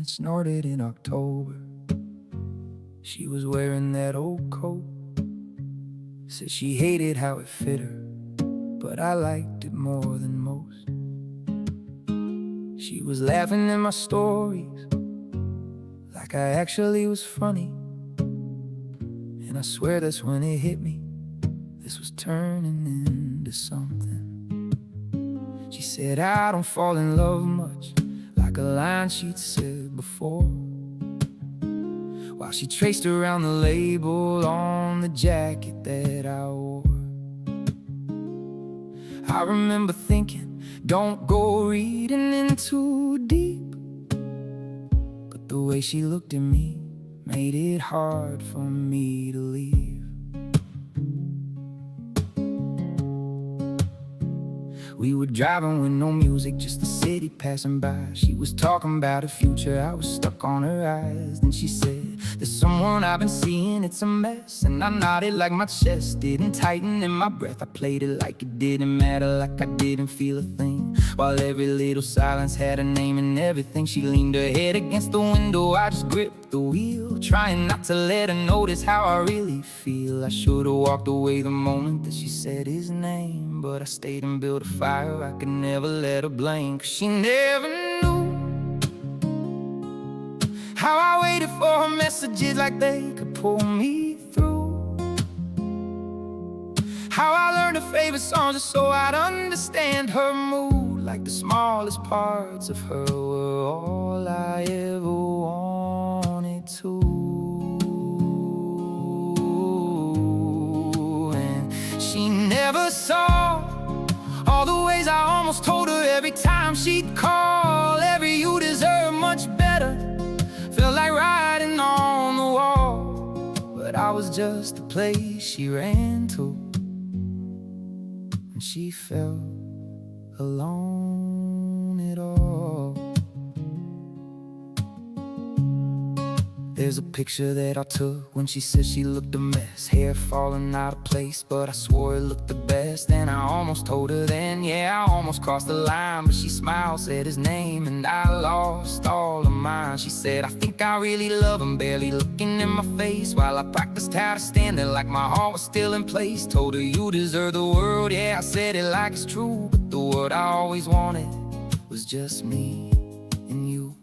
it snorted in October. She was wearing that old coat. Said she hated how it fit her, but I liked it more than most. She was laughing at my stories like I actually was funny. And I swear that's when it hit me, this was turning into something. She said I don't fall in love much, like a line she'd said before, while she traced around the label on the jacket that I wore. I remember thinking, don't go reading in too deep, but the way she looked at me made it hard for me to leave. We were driving with no music, just the city passing by. She was talking about her future, I was stuck on her eyes. Then she said, there's someone I've been seeing, it's a mess. And I nodded like my chest didn't tighten in my breath. I played it like it didn't matter, like I didn't feel a thing, while every little silence had a name and everything. She leaned her head against the window, I just gripped the wheel, trying not to let her notice how I really feel. I should've walked away the moment that she said his name, but I stayed and built a fire I could never let her blame. 'Cause she never knew how I waited for her messages like they could pull me through, how I learned her favorite songs just so I'd understand her mood, like the smallest parts of her were all I ever wanted to. And she never saw all the ways I almost told her every time she'd call. Every "you deserve much better" felt like writing on the wall, but I was just the place she ran to when she felt alone at all. There's a picture that I took when she said she looked a mess, hair falling out of place, but I swore it looked the best. And I almost told her then, yeah, I almost crossed the line, but she smiled, said his name, and I lost all of mine. She said, I think I really love him, barely looking in my face, while I practiced how to stand there like my heart was still in place. Told her, you deserve the world, yeah, I said it like it's true, but the word I always wanted was just me and you.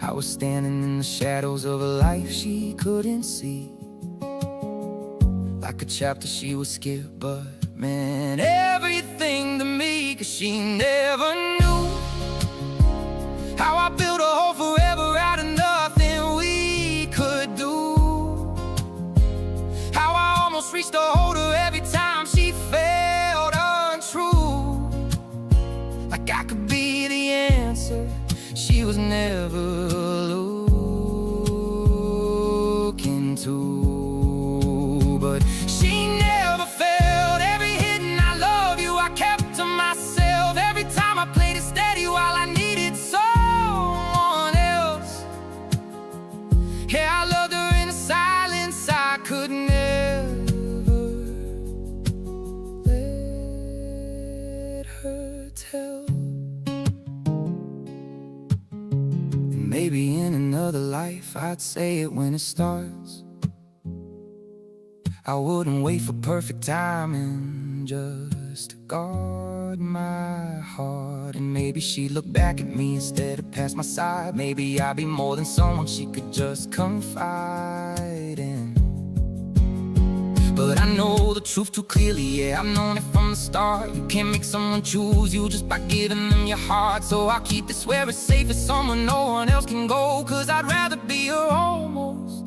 I was standing in the shadows of a life she couldn't see, like a chapter she would skip, but meant everything to me. 'Cause she never knew how I built a whole forever out of nothing we could do, how I almost reached to hold her every time she felt untrue, like I could be the answer she was never looking to. But she never felt every hidden I love you I kept to myself, every time I played it steady while I needed someone else. Yeah, I loved her in a silence I could never let her tell. Maybe in another life I'd say it when it starts. I wouldn't wait for perfect timing just to guard my heart. And maybe she'd look back at me instead of past my side. Maybe I'd be more than someone she could just confide in. But I know the truth too clearly, yeah, I've known it from the start. You can't make someone choose you just by giving them your heart. So I'll keep this where it's safe, as someone no one else can go. 'Cause I'd rather be her almost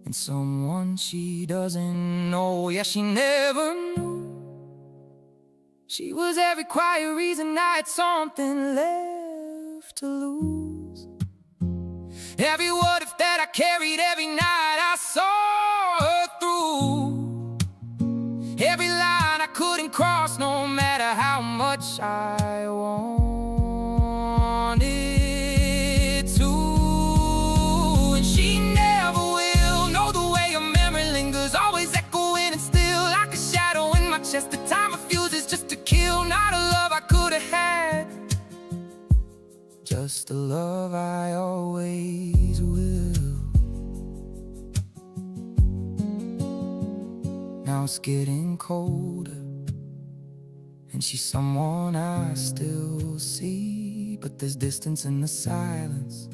and someone she doesn't know. Yeah, she never knew she was every quiet reason I had something left to lose, every what if that I carried every night I saw her through, every line I couldn't cross no matter how much I wanted to. And she never will know the way a memory lingers, always echoing and still like a shadow in my chest. The time refuses just to kill, not a love I could have had, just just the love I always will. Now it's getting colder, and she's someone I still see, but there's distance in the silence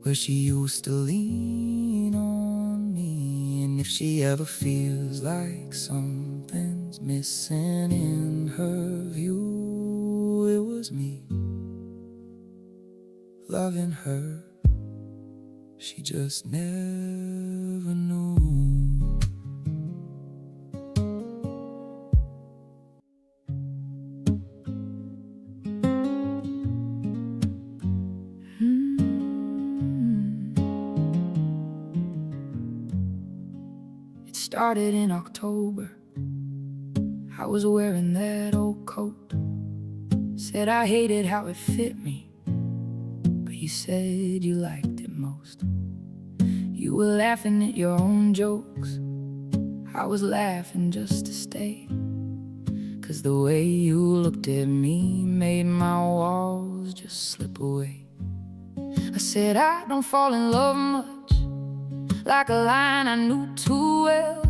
where she used to lean on me. And if she ever feels like something's missing in her view, it was me loving her. She just never knew. It started in October. I was wearing that old coat. Said I hated how it fit me, but you said you liked it most. You were laughing at your own jokes. I was laughing just to stay, 'cause the way you looked at me made my walls just slip away. I said I don't fall in love much, like a line I knew too well,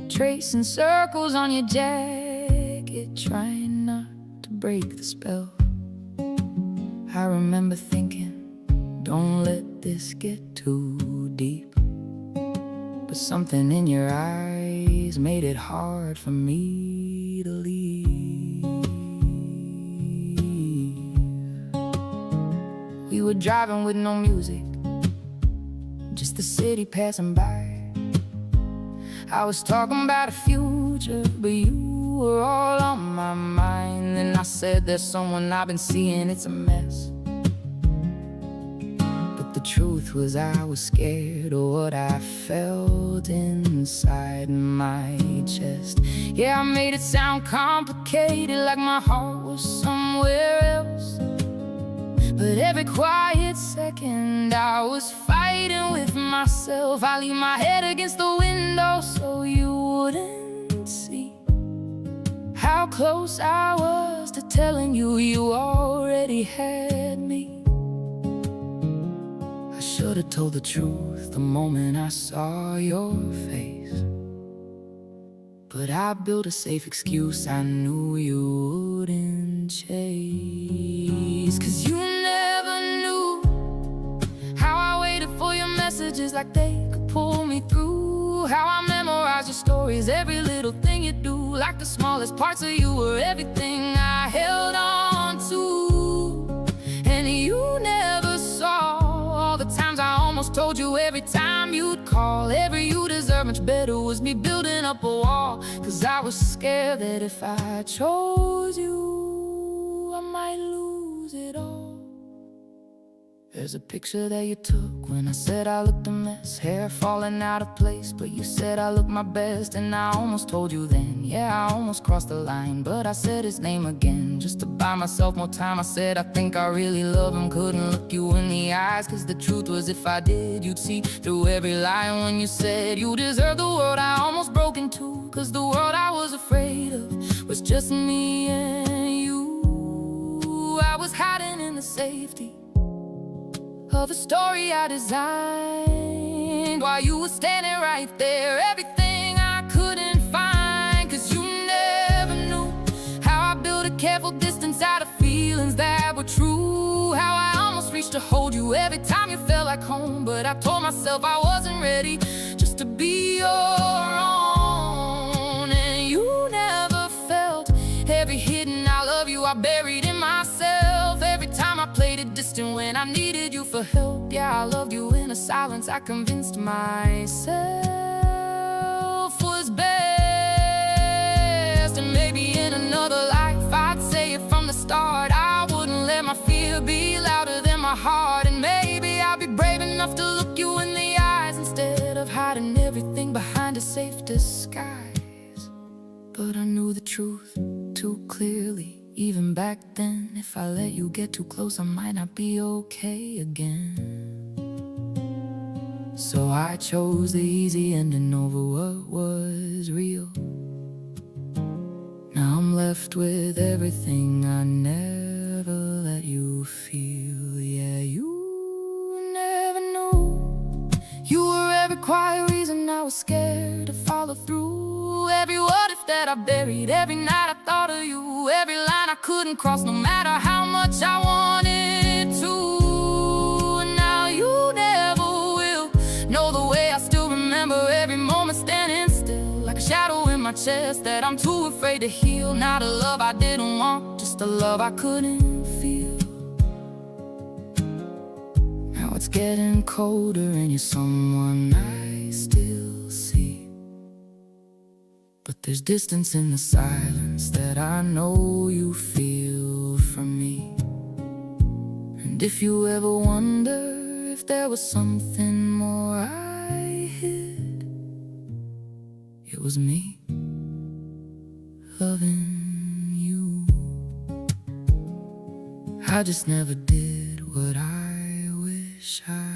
tracing circles on your jacket, trying not to break the spell. I remember thinking, don't let this get too deep, but something in your eyes made it hard for me to leave. We were driving with no music, just the city passing by. I was talking about a future, but you were all on my mind. And I said, there's someone I've been seeing, it's a mess. But the truth was I was scared of what I felt inside my chest. Yeah, I made it sound complicated, like my heart was somewhere else. But every quiet second I was fighting with myself. I leaned my head against the window so you wouldn't see how close I was to telling you you already had me. I should have told the truth the moment I saw your face, but I built a safe excuse I knew you wouldn't chase. 'Cause you never knew how I waited for your messages like they could pull me through, how I memorized your stories, every little thing you do, like the smallest parts of you were everything I held on to. And you never saw all the times I almost told you every time you'd call. Every you deserve much better was me building up a wall, 'cause I was scared that if I chose you, I might lose it all. There's a picture that you took when I said I looked a mess, hair falling out of place, but you said I looked my best. And I almost told you then, yeah, I almost crossed the line, but I said his name again just to buy myself more time. I said I think I really love him, couldn't look you in the eyes, 'cause the truth was if I did, you'd see through every lie. And when you said you deserved the world, I almost broke in two, 'cause the world I was afraid of was just me and you. I was hiding in the safety of a story I designed, while you were standing right there, everything I couldn't find. 'Cause you never knew how I built a careful distance out of feelings that were true, how I almost reached to hold you every time you felt like home. But I told myself I wasn't ready just to be your own. And you never felt every hidden I love you I buried in myself. Every time I played it distant when I needed you for help. Yeah, I loved you in a silence I convinced myself was best. And maybe in another life I'd say it from the start, I wouldn't let my fear be louder than my heart. And maybe I'll be brave enough to look you in the eyes instead of hiding everything behind a safe disguise. But I knew the truth too clearly, even back then. If I let you get too close, I might not be okay again. So I chose the easy ending over what was real. Now I'm left with everything I never let you feel. was scared to follow through. Every what if that I buried, every night I thought of you. Every line I couldn't cross, no matter how much I wanted to. And now you never will know the way I still remember every moment standing still, like a shadow in my chest that I'm too afraid to heal. Not a love I didn't want, just a love I couldn't feel. Now it's getting colder and you're someone I still see, but there's distance in the silence that I know you feel from me. And if you ever wonder if there was something more I hid, it was me loving you. I just never did what I wish I